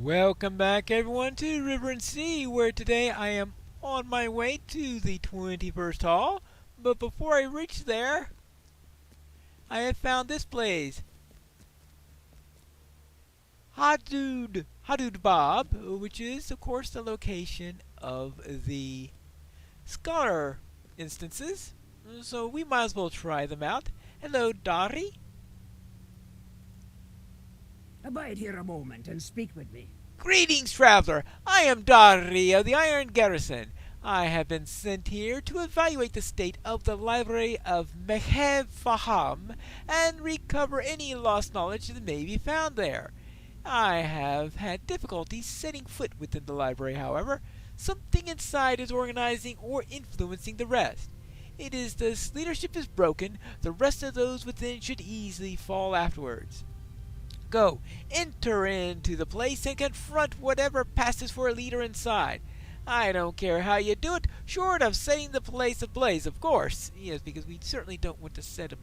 Welcome back everyone to River and Sea, where today I am on my way to the 21st Hall. But before I reach there, I have found this place. Hadud Bob, which is of course the location of the scholar instances. So we might as well try them out. Hello, Dari. Abide here a moment and speak with me. Greetings, traveler. I am Dari of the Iron Garrison. I have been sent here to evaluate the state of the library of Mehev Faham and recover any lost knowledge that may be found there. I have had difficulty setting foot within the library, however. Something inside is organizing or influencing the rest. It is this leadership is broken, the rest of those within should easily fall afterwards. Go, enter into the place and confront whatever passes for a leader inside. I don't care how you do it, short of setting the place ablaze, of course. Yes, because we certainly don't want to set a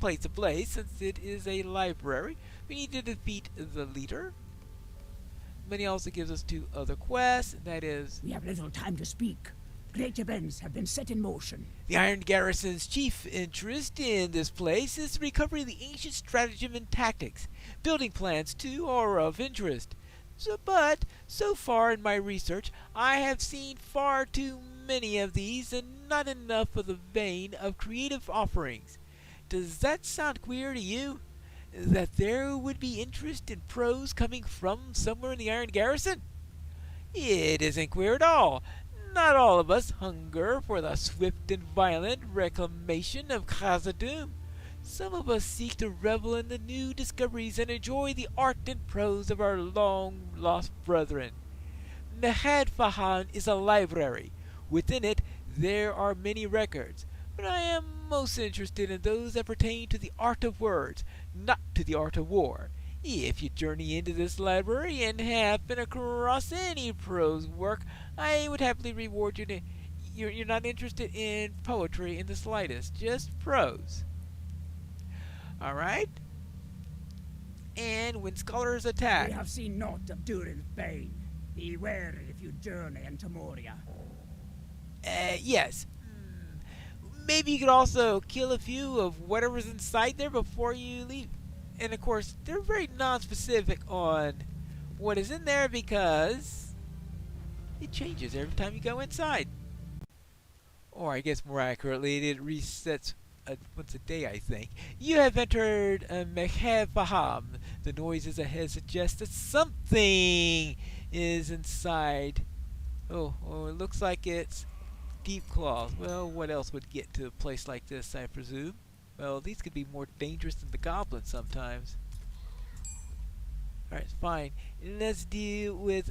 place ablaze, since it is a library. We need to defeat the leader. But he also gives us two other quests, and that is... We have little time to speak. Great events have been set in motion. The Iron Garrison's chief interest in this place is the recovery of the ancient stratagem and tactics. Building plans, too, are of interest. But so far in my research, I have seen far too many of these and not enough of the vein of creative offerings. Does that sound queer to you? That there would be interest in prose coming from somewhere in the Iron Garrison? It isn't queer at all. Not all of us hunger for the swift and violent reclamation of Khazad-dûm. Some of us seek to revel in the new discoveries and enjoy the art and prose of our long-lost brethren. Mehad Fahan is a library. Within it, there are many records, but I am most interested in those that pertain to the art of words, not to the art of war. If you journey into this library and happen across any prose work, I would happily reward you. You're not interested in poetry in the slightest, just prose. Alright? And when scholars attack... We have seen naught of Durin's bane. Be wary if you journey into Moria. Yes. Maybe you could also kill a few of whatever's inside there before you leave. And of course, they're very non-specific on what is in there because it changes every time you go inside. Or I guess more accurately, it resets once a day, I think. You have entered Mehev Faham. The noises ahead suggest that something is inside. Oh, it looks like it's deep claws. Well, what else would get to a place like this, I presume? Well, these could be more dangerous than the goblins sometimes. Alright, fine. Let's deal with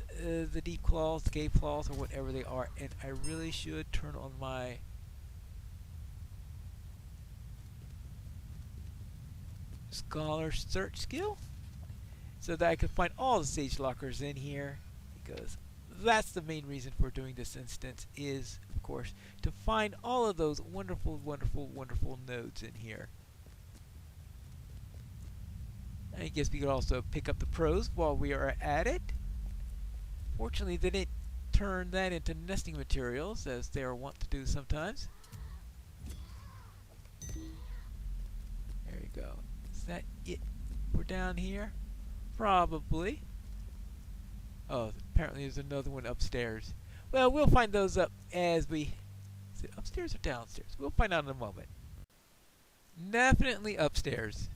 the deep claws, the cave claws, or whatever they are. And I really should turn on my... Scholar search skill, so that I can find all the sage lockers in here, because that's the main reason for doing this instance is, of course, to find all of those wonderful, wonderful, wonderful nodes in here. I guess we could also pick up the prose while we are at it. Fortunately, they didn't turn that into nesting materials, as they are wont to do sometimes. There you go. Is that it? We're down here? Probably. Oh, apparently there's another one upstairs. Well, we'll find those up as we... Is it upstairs or downstairs? We'll find out in a moment. Definitely upstairs.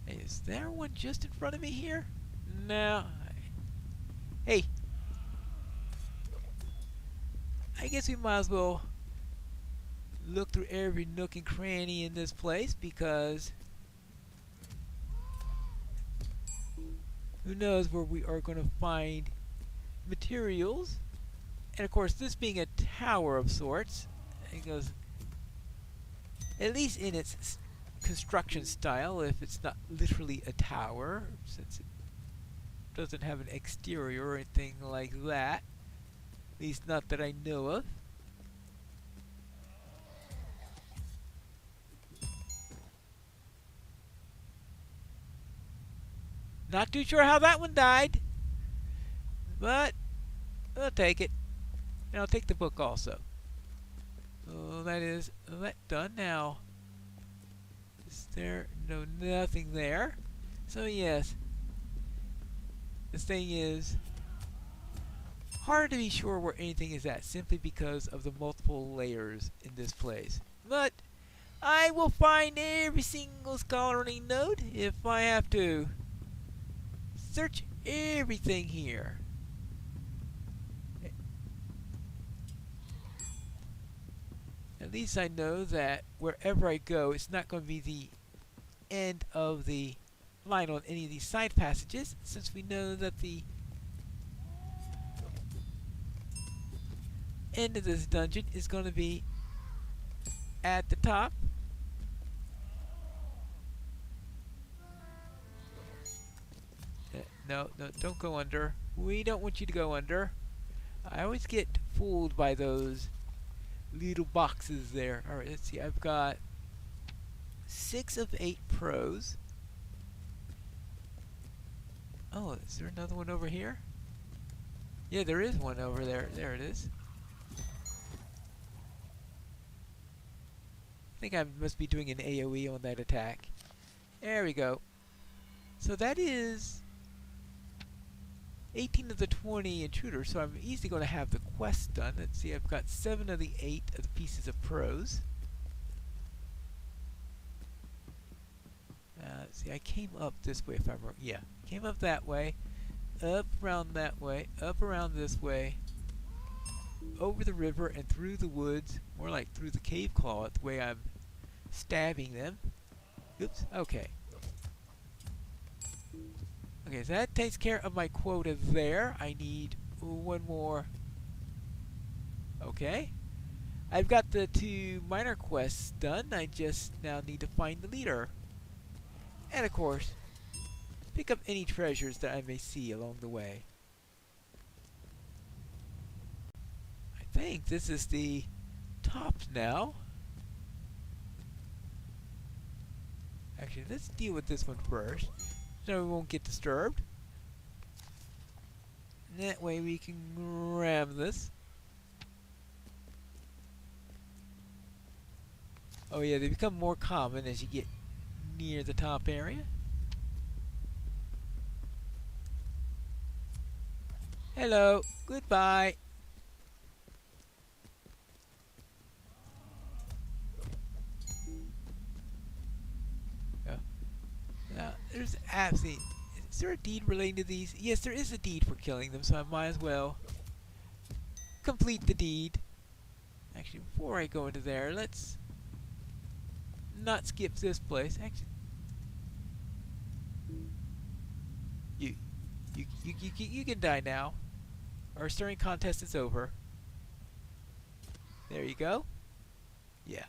Hey, is there one just in front of me here? No. Hey. I guess we might as well look through every nook and cranny in this place, because who knows where we are going to find materials. And of course, this being a tower of sorts, it goes, at least in its construction style, if it's not literally a tower, since it doesn't have an exterior or anything like that. At least not that I know of. Not too sure how that one died. But I'll take it. And I'll take the book also. So that is that done now. Is there no nothing there? So yes, this thing is hard to be sure where anything is at simply because of the multiple layers in this place. But I will find every single scholarly note if I have to. Search everything here. At least I know that wherever I go, it's not going to be the end of the line on any of these side passages, since we know that the end of this dungeon is going to be at the top. No, don't go under. We don't want you to go under. I always get fooled by those little boxes there. Alright, let's see. I've got 6 of 8 pros. Oh, is there another one over here? Yeah, there is one over there. There it is. I think I must be doing an AoE on that attack. There we go. So that is 18 of the 20 intruders, so I'm easily going to have the quest done. Let's see, I've got 7 of the 8 of the pieces of prose. Let's see, I came up this way if I'm wrong. Yeah, came up that way, up around that way, up around this way, over the river and through the woods, more like through the cave claw, the way I'm stabbing them. Oops, okay. Okay, so that takes care of my quota there. I need one more. Okay. I've got the 2 minor quests done. I just now need to find the leader. And of course, pick up any treasures that I may see along the way. I think this is the top now. Actually, let's deal with this one first, so we won't get disturbed. And that way we can grab this. Oh yeah, they become more common as you get near the top area. Hello, goodbye. Now, there's absolutely... Is there a deed relating to these? Yes, there is a deed for killing them, so I might as well complete the deed. Actually, before I go into there, let's not skip this place. Actually, you can die now. Our stirring contest is over. There you go. Yeah.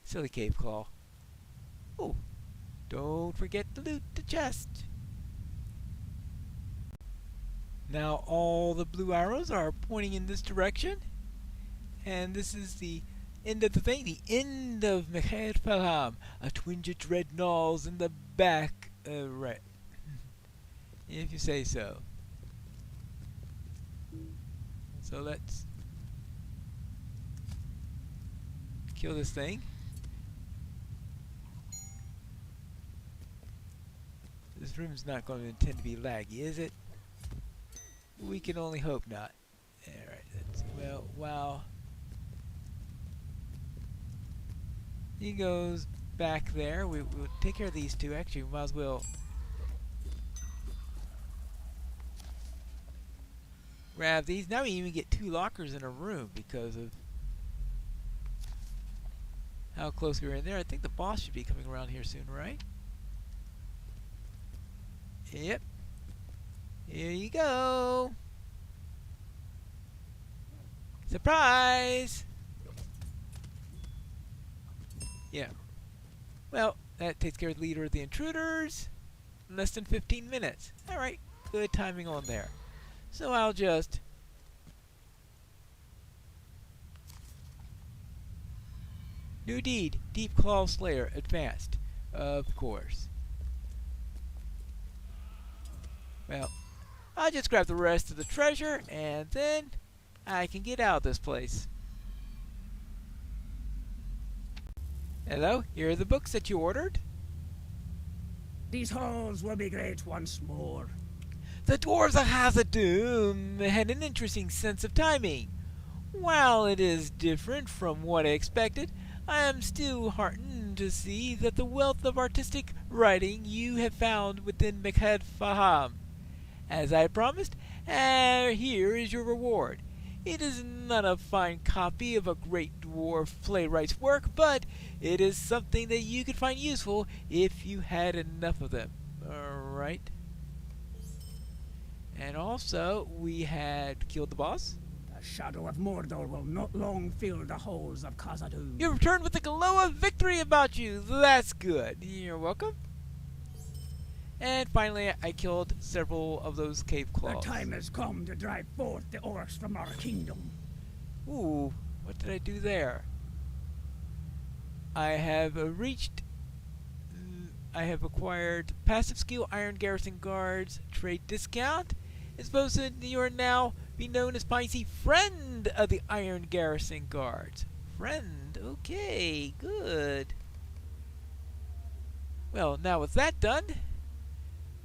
Silly cave claw. Oh. Don't forget to loot the chest. Now all the blue arrows are pointing in this direction. And this is the end of the thing. The end of MAGIX Pelham. A twinge of dread gnaws in the back. Right. If you say so. So let's kill this thing. This room's not going to intend to be laggy, is it? We can only hope not. Alright, that's... Well, wow. He goes back there. We'll take care of these 2. Actually, we might as well grab these. Now we even get 2 lockers in a room because of how close we were in there. I think the boss should be coming around here soon, right? Yep. Here you go. Surprise! Yeah. Well, that takes care of the leader of the intruders. In less than 15 minutes. Alright, good timing on there. So I'll just... New deed. Deep Claw Slayer. Advanced. Of course. Well, I'll just grab the rest of the treasure, and then I can get out of this place. Hello, here are the books that you ordered. These halls will be great once more. The dwarves of Hazardum had an interesting sense of timing. While it is different from what I expected, I am still heartened to see that the wealth of artistic writing you have found within MAGIX Faham. As I promised, here is your reward. It is not a fine copy of a great dwarf playwright's work, but it is something that you could find useful if you had enough of them. Alright. And also, we had killed the boss. The shadow of Mordor will not long fill the halls of Khazad-dûm. You returned with a glow of victory about you. That's good. You're welcome. And finally, I killed several of those cave claws. The time has come to drive forth the orcs from our kingdom. Ooh, what did I do there? I have I have acquired passive skill Iron Garrison Guards trade discount. It's supposed that you are now be known as Spicy Friend of the Iron Garrison Guards. Friend, okay, good. Well, now with that done,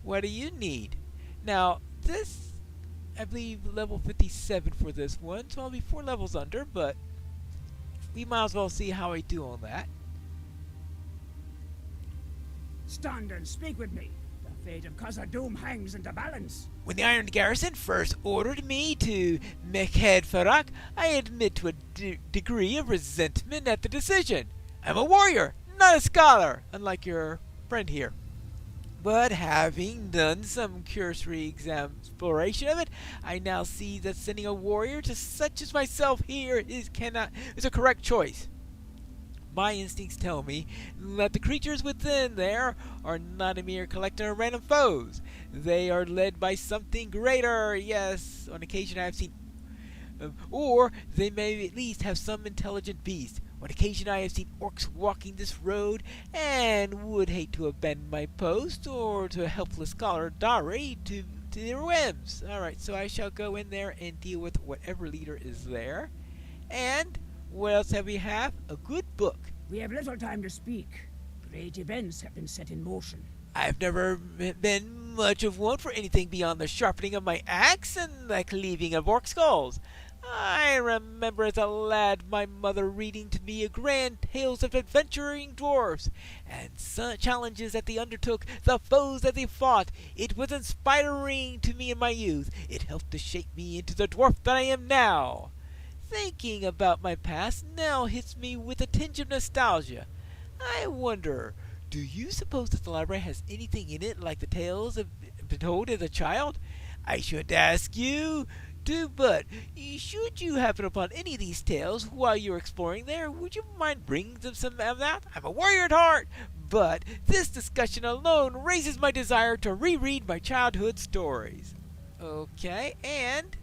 what do you need? Now, this, I believe, level 57 for this one, so I'll be 4 levels under, but we might as well see how I do on that. Stand and speak with me. The fate of Khazad-dûm hangs in the balance. When the Iron Garrison first ordered me to Mekhed Farak, I admit to a degree of resentment at the decision. I'm a warrior, not a scholar, unlike your friend here. But having done some cursory exploration of it, I now see that sending a warrior to such as myself here is a correct choice. My instincts tell me that the creatures within there are not a mere collection of random foes. They are led by something greater. Yes, on occasion I have seen, or they may at least have some intelligent beast. On occasion I have seen orcs walking this road, and would hate to abandon my post or to a helpless scholar Dari to their whims. Alright, so I shall go in there and deal with whatever leader is there. And what else have we have? A good book. We have little time to speak. Great events have been set in motion. I've never been much of one for anything beyond the sharpening of my axe and the cleaving of orc skulls. I remember as a lad my mother reading to me grand tales of adventuring dwarfs, and some challenges that they undertook, the foes that they fought. It was inspiring to me in my youth. It helped to shape me into the dwarf that I am now. Thinking about my past now hits me with a tinge of nostalgia. I wonder, do you suppose that the library has anything in it like the tales of been told as a child? I shouldn't ask you to, but should you happen upon any of these tales while you're exploring there, would you mind bringing them some of that? I'm a warrior at heart, but this discussion alone raises my desire to reread my childhood stories. Okay, and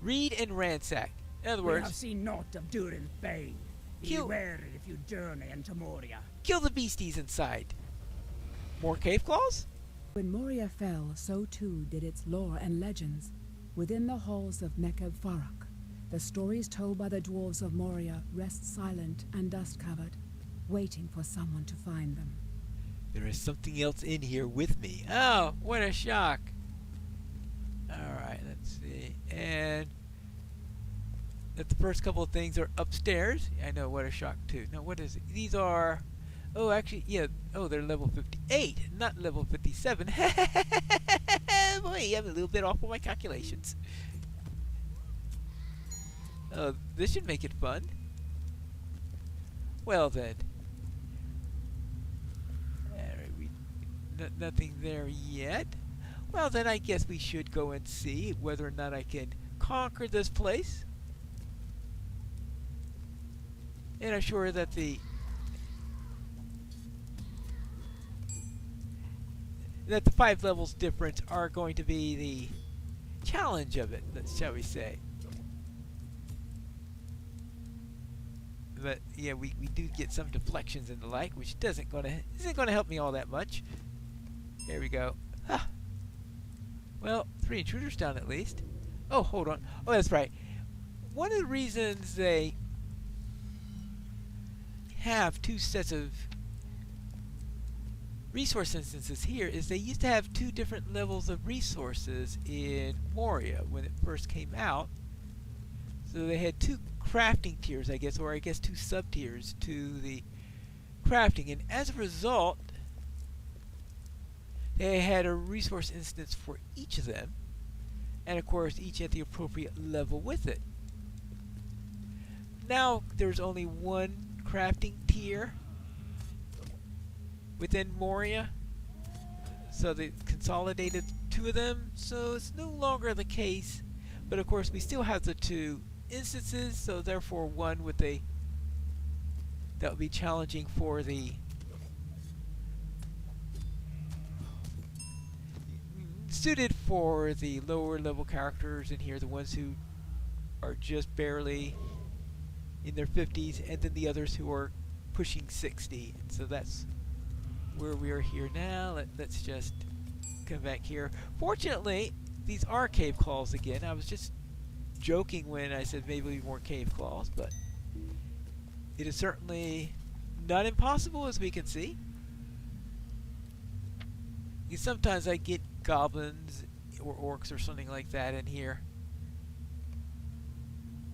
read and ransack. In other We have words, seen naught of Durin's bane. Be Kill- wary if you journey into Moria. kill the beasties inside. More cave claws? When Moria fell, so too did its lore and legends. Within the halls of Mekhed Farak, the stories told by the dwarves of Moria rest silent and dust-covered, waiting for someone to find them. There is something else in here with me. Oh, what a shock. Alright, let's see. And that the first couple of things are upstairs. I know, what a shock too. No, what is it? These are, oh, actually, yeah. Oh, they're level 58, not level 57. Boy, I'm a little bit off on my calculations. Oh, this should make it fun. Well then. Alright, nothing there yet. Well then, I guess we should go and see whether or not I can conquer this place. And I'm sure that the that the 5 levels difference are going to be the challenge of it, shall we say. But yeah, we do get some deflections and the like, which isn't gonna help me all that much. Here we go. Ah. Well, 3 intruders down at least. Oh, hold on. Oh, that's right. One of the reasons they have 2 sets of resource instances here is they used to have 2 different levels of resources in Moria when it first came out. So they had 2 crafting tiers, I guess, or I guess 2 sub-tiers to the crafting. And as a result, they had a resource instance for each of them. And of course, each at the appropriate level with it. Now, there's only 1 crafting tier within Moria. So they consolidated 2 of them. So it's no longer the case. But of course, we still have the 2 instances. So therefore, one with a that would be challenging for the suited for the lower level characters in here, the ones who are just barely in their 50s, and then the others who are pushing 60. And so that's where we are here now. Let's just come back here. Fortunately, these are cave claws again. I was just joking when I said maybe more cave claws, but it is certainly not impossible, as we can see. Because sometimes I get goblins or orcs or something like that in here.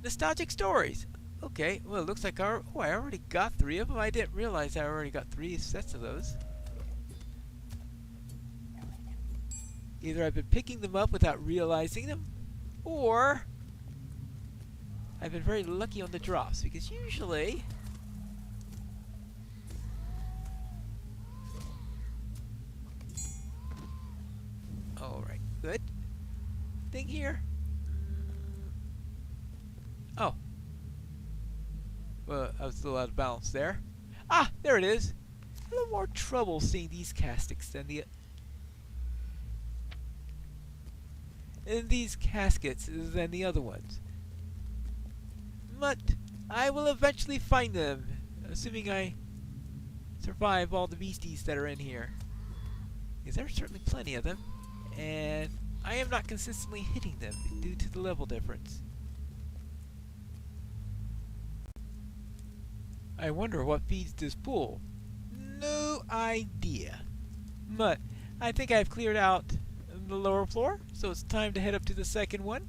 Nostalgic stories. Okay, well, it looks like I already got 3 of them. I didn't realize I already got 3 sets of those. Either I've been picking them up without realizing them, or I've been very lucky on the drops, because usually alright, good. Thing here. Oh. Well, I was a little out of balance there. Ah, there it is. A little more trouble seeing these caskets than the other ones. But I will eventually find them, assuming I survive all the beasties that are in here. Because there are certainly plenty of them, and I am not consistently hitting them due to the level difference. I wonder what feeds this pool. No idea. But I think I've cleared out the lower floor, so it's time to head up to the second one.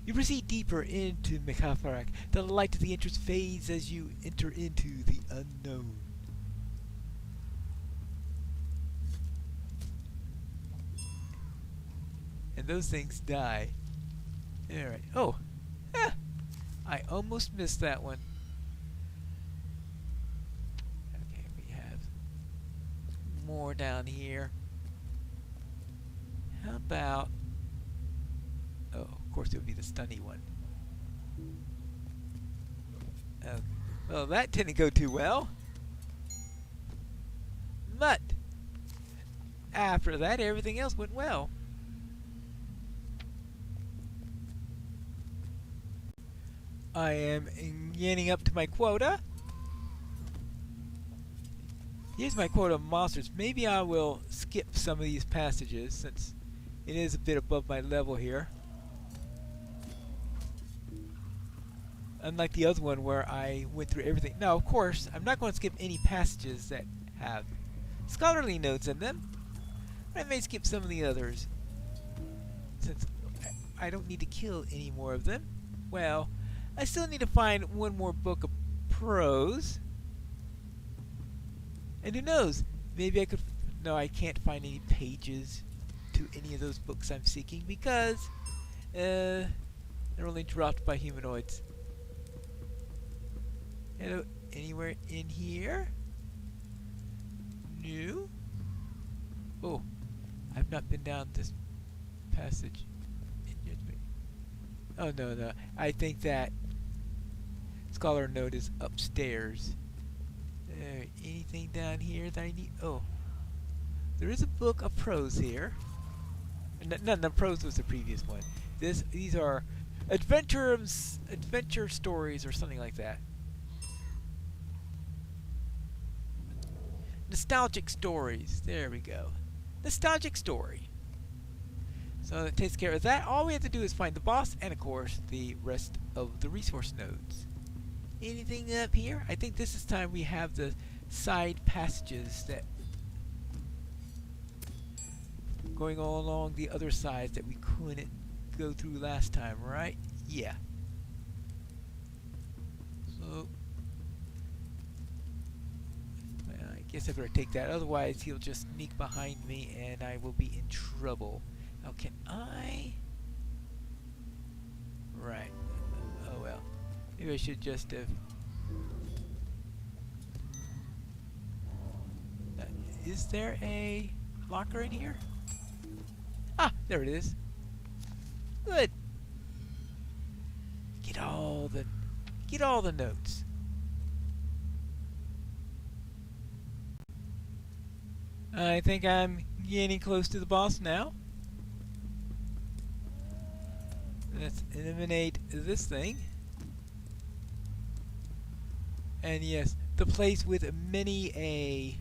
You proceed deeper into MAGIX. The light of the entrance fades as you enter into the unknown. And those things die. Alright. Oh! I almost missed that one. Okay, we have more down here. How about... Oh, of course it would be the stunny one. Okay. Well, that didn't go too well. But after that, everything else went well. I am getting up to my quota. Here's my quota of monsters. Maybe I will skip some of these passages since it is a bit above my level here. Unlike the other one where I went through everything. Now, of course, I'm not going to skip any passages that have scholarly notes in them. But I may skip some of the others, since I don't need to kill any more of them. Well, I still need to find one more book of prose. And who knows? Maybe I could... No, I can't find any pages to any of those books I'm seeking because they're only dropped by humanoids. Hello, anywhere in here? No? Oh, I've not been down this passage. Oh, no. I think that scholar note is upstairs. Anything down here that I need? Oh, there is a book of prose here. No, prose was the previous one. These are adventure stories or something like that. Nostalgic stories. There we go. Nostalgic story. So that takes care of that. All we have to do is find the boss and, of course, the rest of the resource nodes. Anything up here? I think this is time we have the side passages that going all along the other sides that we couldn't go through last time, right? Yeah. So I guess I better take that, otherwise he'll just sneak behind me and I will be in trouble. Now can I? Right. Oh well. Maybe I should just have... is there a locker in here? Ah, there it is. Good. Get all the notes. I think I'm getting close to the boss now. Let's eliminate this thing. And yes, the place with many a...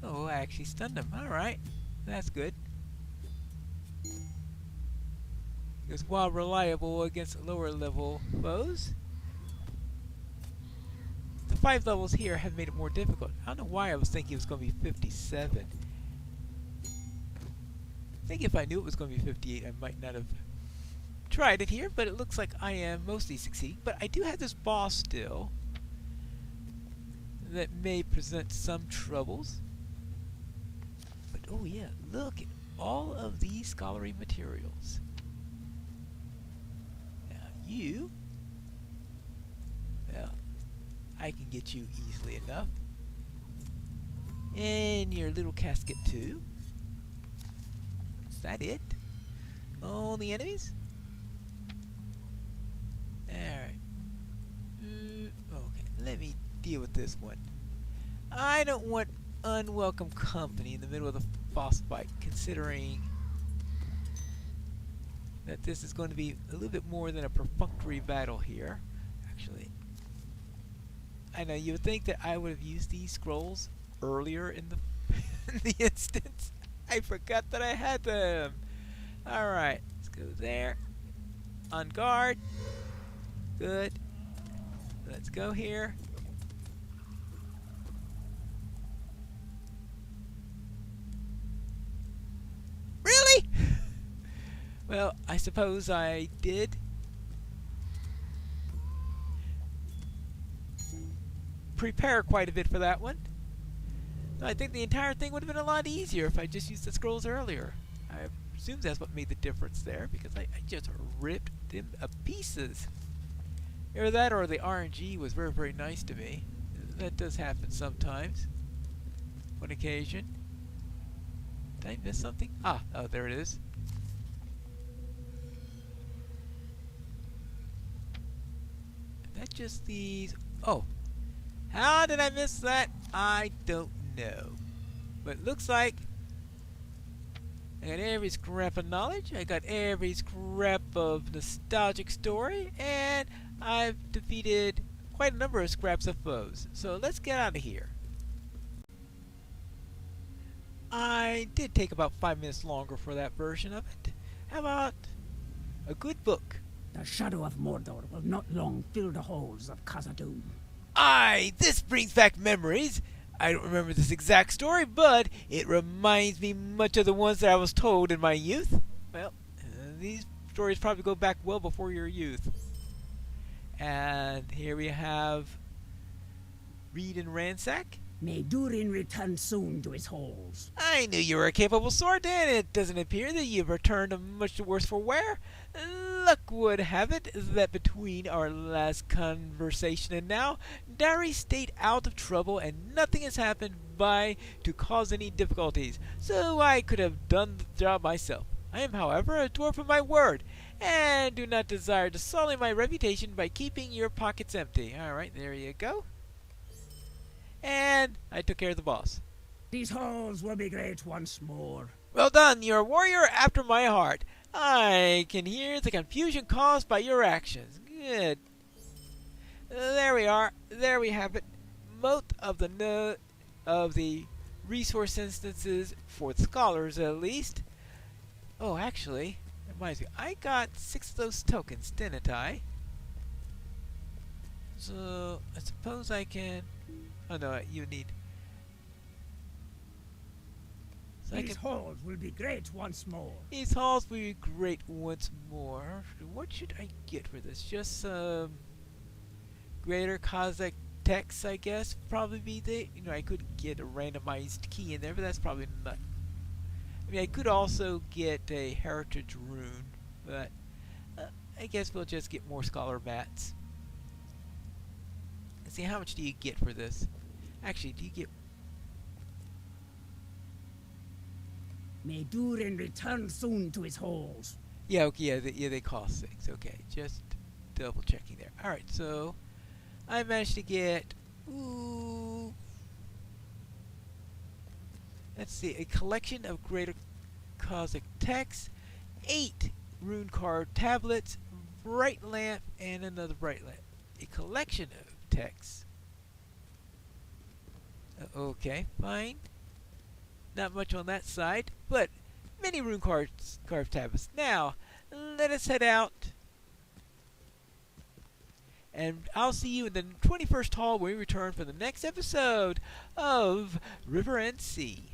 oh, I actually stunned him. Alright, that's good. Because while reliable against lower level foes, the 5 levels here have made it more difficult. I don't know why I was thinking it was going to be 57. I think if I knew it was going to be 58, I might not have tried it here, but it looks like I am mostly succeeding. But I do have this boss still that may present some troubles. But oh yeah, look at all of these scholarly materials. Now you, well, I can get you easily enough. And your little casket too. Is that it? All the enemies? Alright. Okay, let me deal with this one. I don't want unwelcome company in the middle of the boss fight, considering that this is going to be a little bit more than a perfunctory battle here. Actually, I know you would think that I would have used these scrolls earlier in the in the instance. I forgot that I had them. Alright, let's go there. On guard. Good. Let's go here. Really? Well, I suppose I did prepare quite a bit for that one. I think the entire thing would have been a lot easier if I just used the scrolls earlier. I presume that's what made the difference there, because I just ripped them to pieces. Either that or the RNG was very, very nice to me. That does happen sometimes. On occasion. Did I miss something? Ah, oh, there it is. Is that just these? Oh. How did I miss that? I don't know. But it looks like I got every scrap of knowledge, I got every scrap of nostalgic story, and I've defeated quite a number of scraps of foes. So let's get out of here. I did take about 5 minutes longer for that version of it. How about a good book? The shadow of Mordor will not long fill the halls of Khazad-dûm. Aye, this brings back memories. I don't remember this exact story, but it reminds me much of the ones that I was told in my youth. Well, these stories probably go back well before your youth. And here we have Read and Ransack. May Durin return soon to his halls. I knew you were a capable sword, and it doesn't appear that you've returned much worse for wear. Luck would have it that between our last conversation and now, Dari stayed out of trouble and nothing has happened to cause any difficulties, so I could have done the job myself. I am, however, a dwarf of my word, and do not desire to sully my reputation by keeping your pockets empty. Alright, there you go. And I took care of the boss. These halls will be great once more. Well done, you're a warrior after my heart. I can hear the confusion caused by your actions. Good. There we are. There we have it. Most of the resource instances for the scholars at least. Oh, actually, it reminds me, I got 6 of those tokens, didn't I? So, I suppose I can... Oh no, you need... So These halls will be great once more. These halls will be great once more. What should I get for this? Just some greater Kazakh text, I guess. Probably be the... You know, I could get a randomized key in there, but that's probably not... I mean, I could also get a heritage rune, but I guess we'll just get more scholar mats. Let's see, how much do you get for this? Actually, do you get... May Durin return soon to his halls. Yeah, okay, yeah, they cost 6. Okay, just double checking there. Alright, so I managed to get... Ooh... Let's see, a collection of greater Kazakh texts, 8 rune card tablets, bright lamp, and another bright lamp. A collection of texts. Okay, fine. Not much on that side, but many rune cards, carved tablets. Now, let us head out, and I'll see you in the 21st hall when we return for the next episode of River and Sea.